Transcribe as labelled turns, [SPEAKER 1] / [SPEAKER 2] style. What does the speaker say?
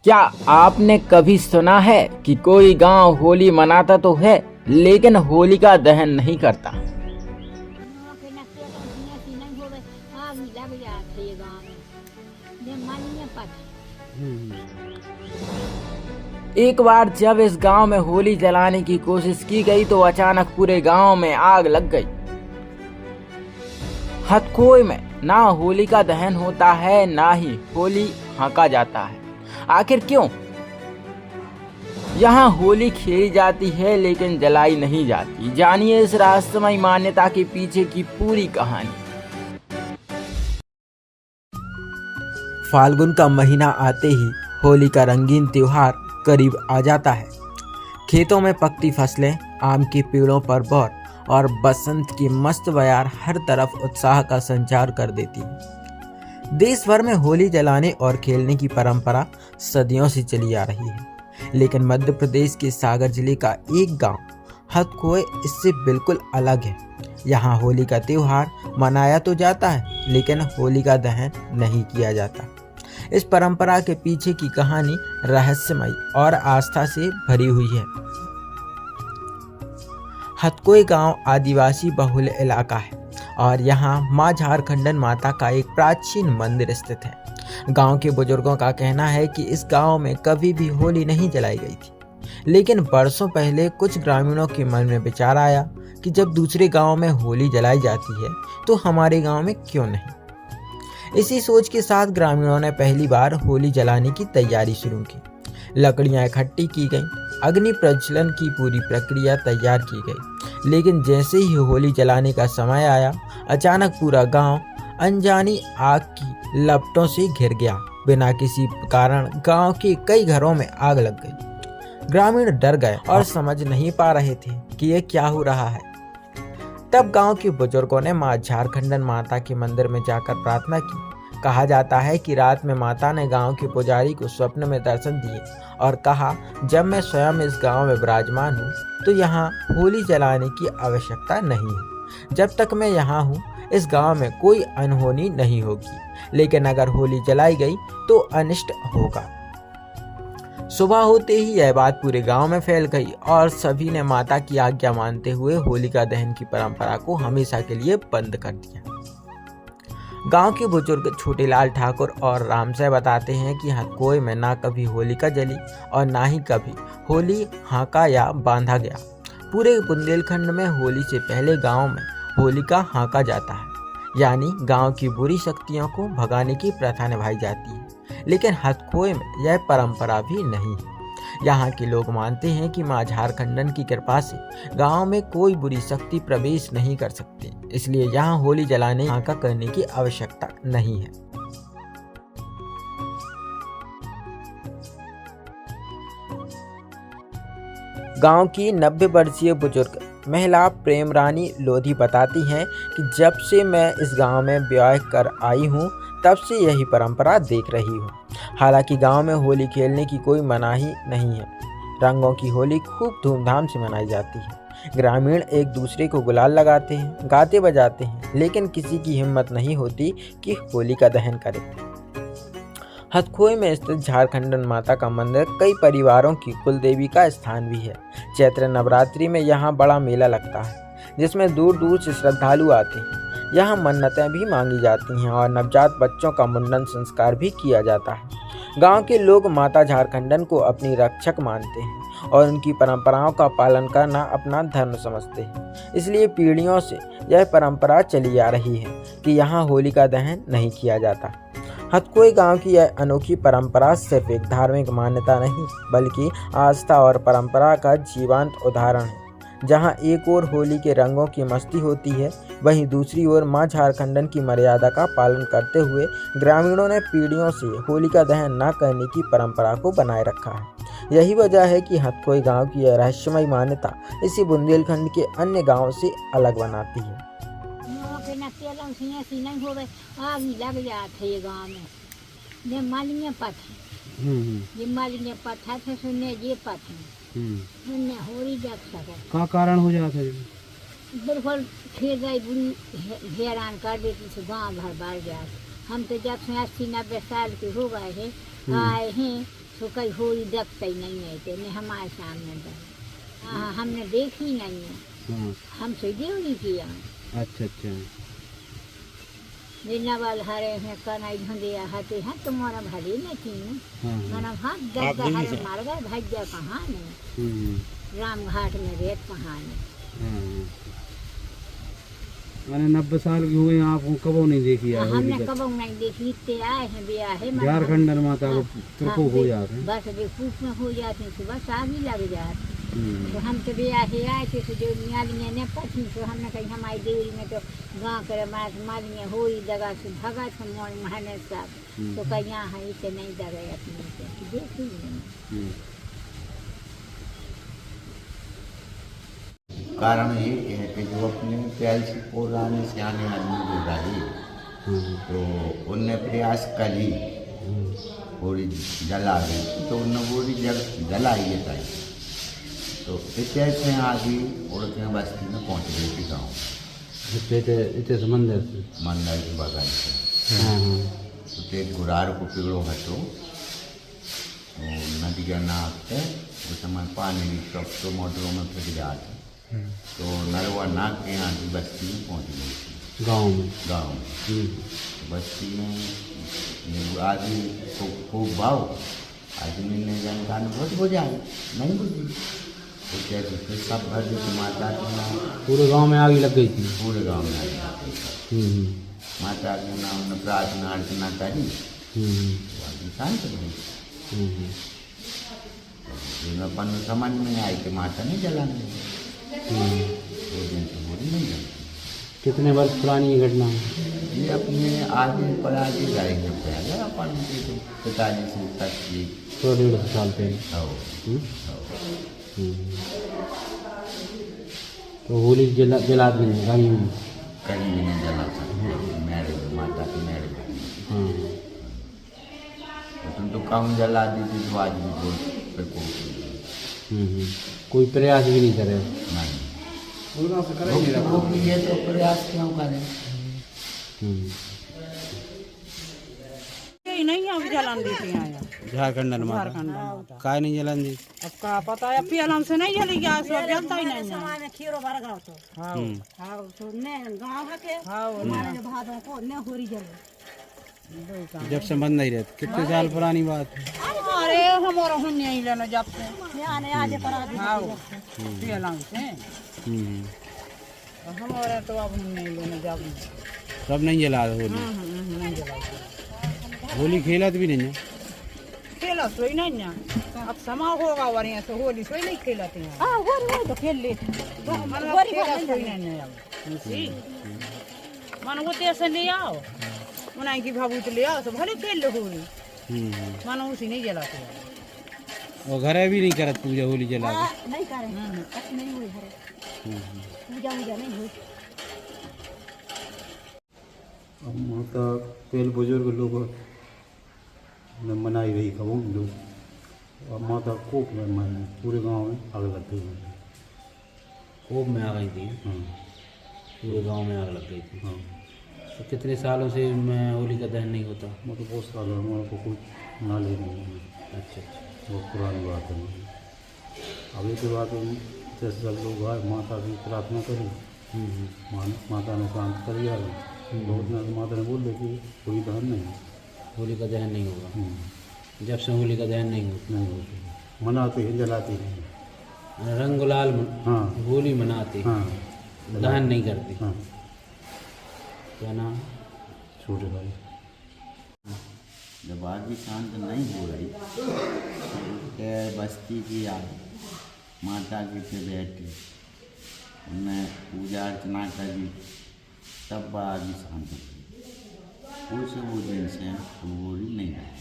[SPEAKER 1] क्या आपने कभी सुना है कि कोई गांव होली मनाता तो है लेकिन होलिका दहन नहीं करता। एक बार जब इस गांव में होली जलाने की कोशिश की गई तो अचानक पूरे गांव में आग लग गई। हथखोई में ना होलिका दहन होता है ना ही होली हाँका जाता है। आखिर क्यों? यहाँ होली खेली जाती है लेकिन जलाई नहीं जाती। जानिए इस रहस्यमय मान्यता के पीछे की पूरी कहानी। फाल्गुन का महीना आते ही होली का रंगीन त्योहार करीब आ जाता है। खेतों में पकती फसलें, आम के पेड़ों पर बौर और बसंत की मस्त बयार हर तरफ उत्साह का संचार कर देती है। देश भर में होली जलाने और खेलने की परंपरा सदियों से चली आ रही है, लेकिन मध्य प्रदेश के सागर जिले का एक गांव हथखोए इससे बिल्कुल अलग है। यहाँ होली का त्योहार मनाया तो जाता है लेकिन होली का दहन नहीं किया जाता। इस परंपरा के पीछे की कहानी रहस्यमय और आस्था से भरी हुई है। हथखोए गांव आदिवासी बहुल इलाका है और यहाँ माँ झारखंडन माता का एक प्राचीन मंदिर स्थित है। गांव के बुजुर्गों का कहना है कि इस गांव में कभी भी होली नहीं जलाई गई थी, लेकिन बरसों पहले कुछ ग्रामीणों के मन में विचार आया कि जब दूसरे गांव में होली जलाई जाती है तो हमारे गांव में क्यों नहीं। इसी सोच के साथ ग्रामीणों ने पहली बार होली जलाने की तैयारी शुरू की। लकड़ियां इकट्ठी की गईं, अग्नि प्रज्वलन की पूरी प्रक्रिया तैयार की गई। लेकिन जैसे ही होली जलाने का समय आया, अचानक पूरा गांव अनजानी आग की लपटों से घिर गया। बिना किसी कारण गांव के कई घरों में आग लग गई। ग्रामीण डर गए और समझ नहीं पा रहे थे कि ये क्या हो रहा है। तब गांव के बुजुर्गों ने माँ झारखंडन माता के मंदिर में जाकर प्रार्थना की। कहा जाता है कि रात में माता ने गांव के पुजारी को स्वप्न में दर्शन दिए और कहा, जब मैं स्वयं इस गांव में विराजमान हूँ तो यहाँ होली जलाने की आवश्यकता नहीं है। जब तक मैं यहाँ हूँ इस गांव में कोई अनहोनी नहीं होगी, लेकिन अगर होली जलाई गई तो अनिष्ट होगा। सुबह होते ही यह बात पूरे गांव में फैल गई और सभी ने माता की आज्ञा मानते हुए होलिका दहन की परंपरा को हमेशा के लिए बंद कर दिया। गांव के बुजुर्ग छोटेलाल ठाकुर और रामसाय बताते हैं कि हथखोए में ना कभी होलिका जली और ना ही कभी होली हाँका या बांधा गया। पूरे बुंदेलखंड में होली से पहले गांव में होलिका हाँका जाता है, यानी गांव की बुरी शक्तियों को भगाने की प्रथा निभाई जाती है। लेकिन हथखोए में यह परंपरा भी नहीं है। यहाँ के लोग मानते हैं कि माँ झारखंडन की कृपा से गांव में कोई बुरी शक्ति प्रवेश नहीं कर सकती, इसलिए यहाँ होली जलाने हाँका करने की आवश्यकता नहीं है। गांव की 90 वर्षीय बुजुर्ग महिला प्रेम रानी लोधी बताती हैं कि जब से मैं इस गांव में ब्याह कर आई हूं तब से यही परंपरा देख रही हूं। हालांकि गांव में होली खेलने की कोई मनाही नहीं है। रंगों की होली खूब धूमधाम से मनाई जाती है। ग्रामीण एक दूसरे को गुलाल लगाते हैं, गाते बजाते हैं, लेकिन किसी की हिम्मत नहीं होती कि होली का दहन करे। हथखोए में स्थित झारखंडन माता का मंदिर कई परिवारों की कुलदेवी का स्थान भी है। चैत्र नवरात्रि में यहाँ बड़ा मेला लगता है जिसमें दूर दूर से श्रद्धालु आते हैं। यहाँ मन्नतें भी मांगी जाती हैं और नवजात बच्चों का मुंडन संस्कार भी किया जाता है। गांव के लोग माता झारखंडन को अपनी रक्षक मानते हैं और उनकी परंपराओं का पालन करना अपना धर्म समझते हैं। इसलिए पीढ़ियों से यह परंपरा चली आ रही है कि यहाँ होली का दहन नहीं किया जाता। हथखोए गांव की यह अनोखी परंपरा सिर्फ एक धार्मिक मान्यता नहीं बल्कि आस्था और परंपरा का जीवंत उदाहरण है। जहां एक ओर होली के रंगों की मस्ती होती है, वहीं दूसरी ओर मां झारखंडन की मर्यादा का पालन करते हुए ग्रामीणों ने पीढ़ियों से होली का दहन न करने की परंपरा को बनाए रखा है। यही वजह है कि हथखोए गांव की यह रहस्यमय मान्यता इसी बुंदेलखंड के अन्य गांवों से अलग बनाती है।
[SPEAKER 2] आग लग जाते ये गाँव में ये मालिन्य पथ है। ये मालिन्य पथ है सुनने ये पथ है सुनने होरी जग सके
[SPEAKER 3] का कारण हो जाता है।
[SPEAKER 2] बिल्कुल फिर गई बुरी हैरान कर देती थी। गाँव भर बढ़ गया। हम तो जब से 80-90 साल के हो गए हैं आए हैं तो कहीं होली देखते ही नहीं है, तो नहीं हमारे सामने हाँ हमने देखी नहीं है,
[SPEAKER 3] हाँ
[SPEAKER 2] हमसे देव नहीं किया।
[SPEAKER 3] अच्छा अच्छा
[SPEAKER 2] नवाल हरे हैं कनाई धुंधिया हाथी हैं तुम्हारा भले नहीं थी
[SPEAKER 3] हाँ
[SPEAKER 2] मना हाथ दर्द हरे मार गए भैया कहाँ ने
[SPEAKER 3] हम्म,
[SPEAKER 2] राम घाट में रेत कहाँ ने।
[SPEAKER 3] हाँ मैंने 90 साल की हुए आपको कबो नहीं देखी है होली
[SPEAKER 2] हमने
[SPEAKER 3] का।
[SPEAKER 2] कब नहीं देखी, इतने आए हैं ब्याह है
[SPEAKER 3] झारखंड माता को प्रकोप हो जाते हैं।
[SPEAKER 2] बस बेवकूफ में हो जाते हैं, सुबह शादी लग जाती।
[SPEAKER 3] हम्म,
[SPEAKER 2] तो हम तो ब्याह ही आए थे, तो जो मालियाँ ने पथी, तो हमने कही हमारी देवरी में तो गाँव के मालियाँ हो ही जगह से भगा थे मोर महने साहब, तो कहीं यहाँ इसे नहीं दगे अपने से देखी
[SPEAKER 3] हम्म,
[SPEAKER 4] कारण ये है कि जो अपने प्याल से पुराने सियाने आदमी जो रहे तो उनने प्रयास करी पूरी जला गई, तो उनने पूरी जलाई ये था। तो इतने से आगे उड़ के बस्ती में पहुंच गई थी गाँव
[SPEAKER 3] इतने समंदर से
[SPEAKER 4] मंदिर के बगल से।
[SPEAKER 3] हाँ हाँ
[SPEAKER 4] तो एक गुरार को पिगड़ो हटो नदी का नाव थे, उस समय पानी भी तो मोटरों में फिर जाते, तो नरवा नाग के यहाँ की बस्ती में पहुँच गई थी
[SPEAKER 3] गाँव में।
[SPEAKER 4] गाँव में। बस्ती में आदमी को खूब भाव, आदमी ने जनता ने बहुत बुझाई नहीं बुझी, तो कैसे फिर सब भर जो माता के नाम
[SPEAKER 3] पूरे गांव में आग लग गई थी।
[SPEAKER 4] पूरे गाँव में आई
[SPEAKER 3] हम्म,
[SPEAKER 4] माता के नाम ने प्रार्थना अर्चना करी, बाकी शांत रही। अपन समझ में आई कि माता नहीं जलाने वो दिन तो होली नहीं जलती।
[SPEAKER 3] कितने वर्ष पुरानी ये घटना है?
[SPEAKER 4] ये अपने आगे पर आगे जाएंगे पहले अपन के तो पिताजी से तक ये
[SPEAKER 3] 100-150 साल पहले।
[SPEAKER 4] हो
[SPEAKER 3] तो होली जलाते नहीं कहीं भी।
[SPEAKER 4] कहीं भी नहीं जला सकते मेरे माता की मेरे
[SPEAKER 3] हाँ
[SPEAKER 4] तो तुम तो कम जला दी थी तो आज भी बोल फिर को
[SPEAKER 3] कोई प्रयास भी नहीं करे।
[SPEAKER 4] नहीं वो भी ये तो प्रयास क्यों करें।
[SPEAKER 5] नहीं अब जलन देती हैं
[SPEAKER 3] झारखंड
[SPEAKER 5] झारखंड
[SPEAKER 3] काय नहीं जलन दी।
[SPEAKER 5] अब का पता है पीएलएम से नहीं जली गैस अब जलता ही नहीं है।
[SPEAKER 6] में खीरो भर गाँव तो
[SPEAKER 5] हाँ
[SPEAKER 6] हाँ तो ने गाँव है के
[SPEAKER 5] हाँ
[SPEAKER 6] हमारे भादों को ने होरी जले
[SPEAKER 3] जब से बंद नहीं रहते। कितने साल पुरानी बात है।
[SPEAKER 5] अरे हमारा हुन नहीं लेना जब से
[SPEAKER 6] यहाँ ने आज पर आज
[SPEAKER 5] हाँ पीएलएम से हमारे तो अब हुन नहीं लेना जब
[SPEAKER 3] सब नहीं जला होली।
[SPEAKER 5] नहीं जला
[SPEAKER 3] होली खेलत भी नहीं है।
[SPEAKER 5] खेला सोई नहीं ना अब समा होगा वरिया तो होली सोई नहीं खेलते हैं।
[SPEAKER 6] हाँ होरी तो खेल ले
[SPEAKER 5] मन खेला सोई नहीं अब मन वो देश ले आओ उन्हें की भाबूत ले आओ तो भले खेल लो होली मन उसी नहीं जलाते हैं।
[SPEAKER 3] और घर भी नहीं करत पूजा होली जला के।
[SPEAKER 6] नहीं करे अब नहीं हुई हरे पूजा वूजा नहीं हुई।
[SPEAKER 7] अब माता पहले बुजुर्ग लोग ने मनाई रही कबूल लोग, और माता कोप में मानी पूरे गांव में आग लग गई।
[SPEAKER 3] कोप में आ गई थी।
[SPEAKER 7] हाँ
[SPEAKER 3] पूरे गांव में आग लग गई थी।
[SPEAKER 7] हाँ
[SPEAKER 3] तो कितने सालों से मैं होली का दहन नहीं होता।
[SPEAKER 7] मतलब बहुत साल हमारे को कुछ नॉलेज नहीं है।
[SPEAKER 3] अच्छा अच्छा
[SPEAKER 7] बहुत पुरानी बात है। अभी के बाद जैसे सब लोग आए माता की प्रार्थना करी, माता ने शांत कर दिया। बहुत ने माता ने बोल दी कि कोई दहन नहीं है।
[SPEAKER 3] होली का दहन नहीं होगा। जब से होली का दहन नहीं होता।
[SPEAKER 7] नहीं होती, मनाते हैं जलाते हैं।
[SPEAKER 3] रंग गुलाल
[SPEAKER 7] हाँ
[SPEAKER 3] होली मनाते
[SPEAKER 7] हाँ
[SPEAKER 3] दहन नहीं करते।
[SPEAKER 7] हाँ
[SPEAKER 3] क्या नाम?
[SPEAKER 7] छोटे भाई।
[SPEAKER 4] जब आग भी शांत नहीं हो रही तो बस्ती की आई माता के पे बैठे उन्हें पूजा अर्चना करी, तब आग भी शांत हुई। उस वो दिन से होली नहीं रही।